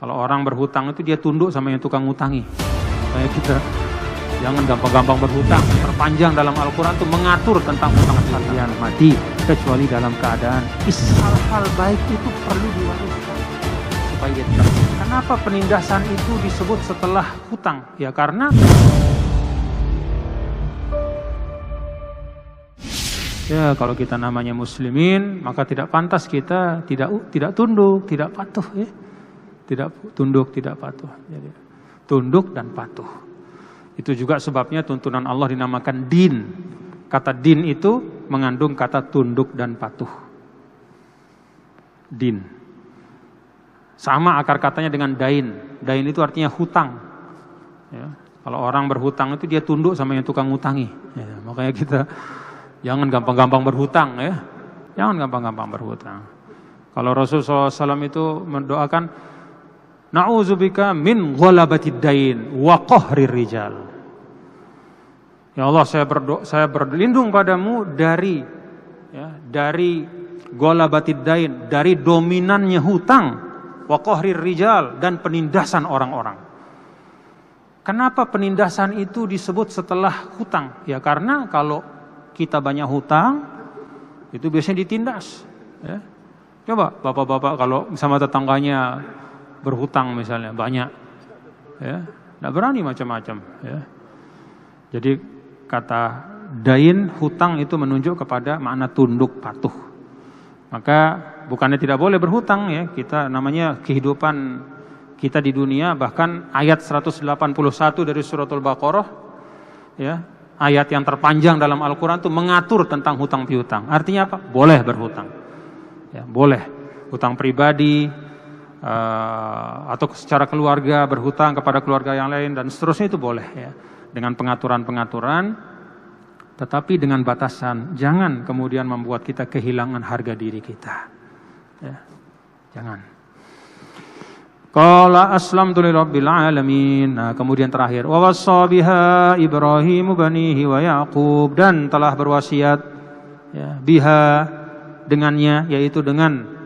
Kalau orang berhutang itu dia tunduk sama yang tukang ngutangi. Kayak kita jangan gampang-gampang berhutang. Terpanjang dalam Al-Quran itu mengatur tentang hutang kalian mati kecuali dalam keadaan hal-hal baik itu perlu diwariskan supaya dia tidak. Kenapa penindasan itu disebut setelah hutang? Ya karena ya kalau kita namanya muslimin maka tidak pantas kita tidak tunduk, tidak patuh ya. Tidak tunduk, tidak patuh. Jadi tunduk dan patuh. Itu juga sebabnya tuntunan Allah dinamakan din. Kata din itu mengandung kata tunduk dan patuh. Din. Sama akar katanya dengan dain. Dain itu artinya hutang. Ya. Kalau orang berhutang itu dia tunduk sama yang tukang ngutangi. Ya, makanya kita jangan gampang-gampang berhutang ya. Jangan gampang-gampang berhutang. Kalau Rasulullah SAW itu mendoakan na'udzubika min ghalabatid dain wa qahrir rijal. Ya Allah, saya berlindung padamu dari ghalabatid dain, dari dominannya hutang, wa qahrir rijal, dan penindasan orang-orang. Kenapa penindasan itu disebut setelah hutang? Ya karena kalau kita banyak hutang itu biasanya ditindas ya. Coba bapak-bapak kalau sama tetangganya berhutang misalnya banyak ya, enggak berani macam-macam ya. Jadi kata dain hutang itu menunjuk kepada makna tunduk patuh. Maka bukannya tidak boleh berhutang ya, kita namanya kehidupan kita di dunia, bahkan ayat 181 dari suratul Baqarah ya, ayat yang terpanjang dalam Al-Qur'an itu mengatur tentang hutang piutang. Artinya apa? Boleh berhutang. Ya, boleh hutang pribadi atau secara keluarga berhutang kepada keluarga yang lain dan seterusnya itu boleh ya, dengan pengaturan-pengaturan, tetapi dengan batasan. Jangan kemudian membuat kita kehilangan harga diri kita ya. Jangan. Qala aslamtu lirabbil alamin. Nah, kemudian terakhir wa wassa biha Ibrahim banihi wa Yaqub, dan telah berwasiat ya, biha dengannya, yaitu dengan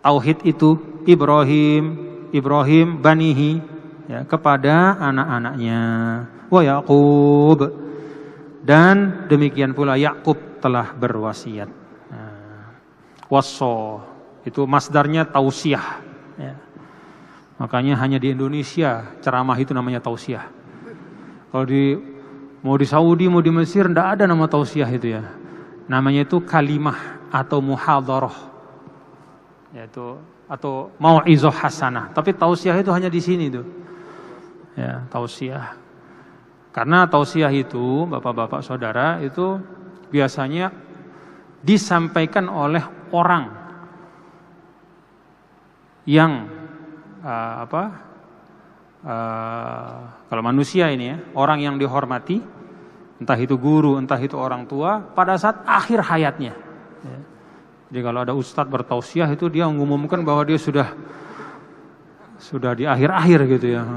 tauhid itu Ibrahim banihi ya, kepada anak-anaknya, wa Yaqub, dan demikian pula Yakub telah berwasiat. Wassa itu masdarnya tausiah ya. Makanya hanya di Indonesia ceramah itu namanya tausiah. Kalau mau di Saudi, mau di Mesir enggak ada nama tausiah itu ya. Namanya itu kalimah atau muhadharah. Yaitu atau mau'izah hasanah. Tapi tausiah itu hanya di sini tuh. Ya, tausiah. Karena tausiah itu, Bapak-bapak Saudara, itu biasanya disampaikan oleh orang yang kalau manusia ini ya, orang yang dihormati, entah itu guru, entah itu orang tua, pada saat akhir hayatnya. Ya. Jadi kalau ada ustadz bertausiah itu dia mengumumkan bahwa dia sudah di akhir-akhir gitu ya.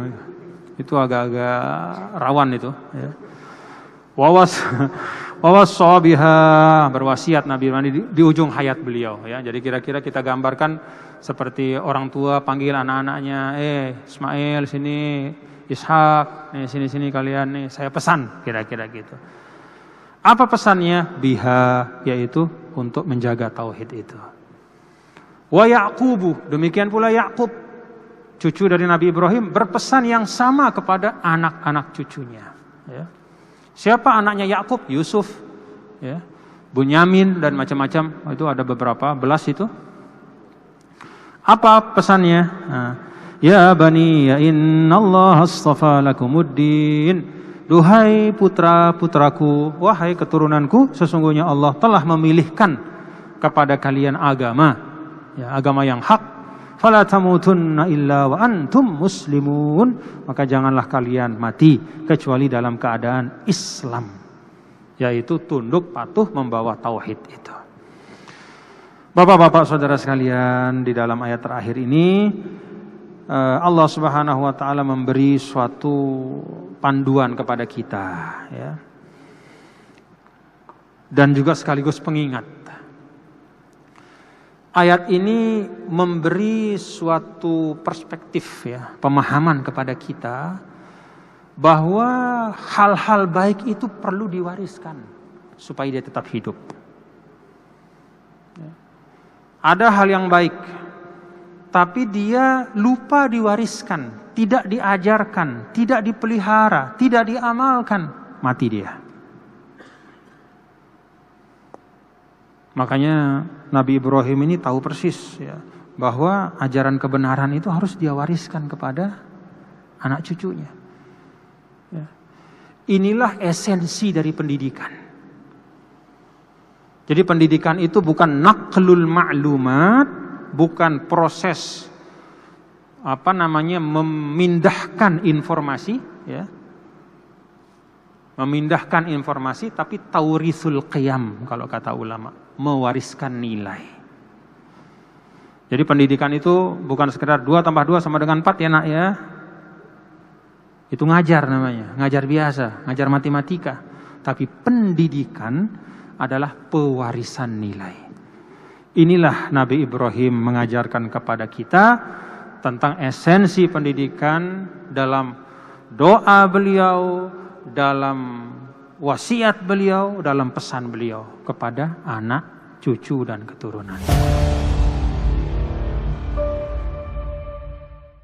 Itu agak-agak rawan itu ya. Wawassa biha, berwasiat Nabi di ujung hayat beliau ya. Jadi kira-kira kita gambarkan seperti orang tua panggil anak-anaknya, Ismail sini, Ishak, sini kalian nih, saya pesan, kira-kira gitu. Apa pesannya? Biha, yaitu untuk menjaga tauhid itu. Wa Yaqubu, demikian pula Yakub, cucu dari Nabi Ibrahim, berpesan yang sama kepada anak-anak cucunya. Ya. Siapa anaknya Yakub? Yusuf, ya, Bunyamin dan macam-macam. Itu ada beberapa belas itu. Apa pesannya? Ya bani, ya innallaha astafa lakumuddin. Duhai putra-putraku, wahai keturunanku, sesungguhnya Allah telah memilihkan kepada kalian agama, ya, agama yang hak. Fala tamutunna illa wa antum muslimun, maka janganlah kalian mati kecuali dalam keadaan Islam, yaitu tunduk patuh membawa tauhid itu. Bapak-bapak saudara sekalian, di dalam ayat terakhir ini Allah Subhanahu wa taala memberi suatu panduan kepada kita ya. Dan juga sekaligus pengingat. ayat ini memberi suatu perspektif ya, pemahaman kepada kita bahwa hal-hal baik itu perlu diwariskan supaya dia tetap hidup. Ada hal yang baik, tapi dia lupa diwariskan, tidak diajarkan, tidak dipelihara, tidak diamalkan, mati dia. Makanya Nabi Ibrahim ini tahu persis ya, bahwa ajaran kebenaran itu harus dia wariskan kepada anak cucunya. Ya. Inilah esensi dari pendidikan. Jadi pendidikan itu bukan naqlul ma'lumat, bukan proses memindahkan informasi ya. Memindahkan informasi, tapi taurisul qiyam kalau kata ulama, mewariskan nilai. Jadi pendidikan itu bukan sekedar 2 tambah 2 sama dengan 4 ya nak ya. Itu ngajar namanya, ngajar biasa, ngajar matematika. Tapi pendidikan adalah pewarisan nilai. Inilah Nabi Ibrahim mengajarkan kepada kita tentang esensi pendidikan dalam doa beliau, dalam wasiat beliau, dalam pesan beliau kepada anak, cucu dan keturunan.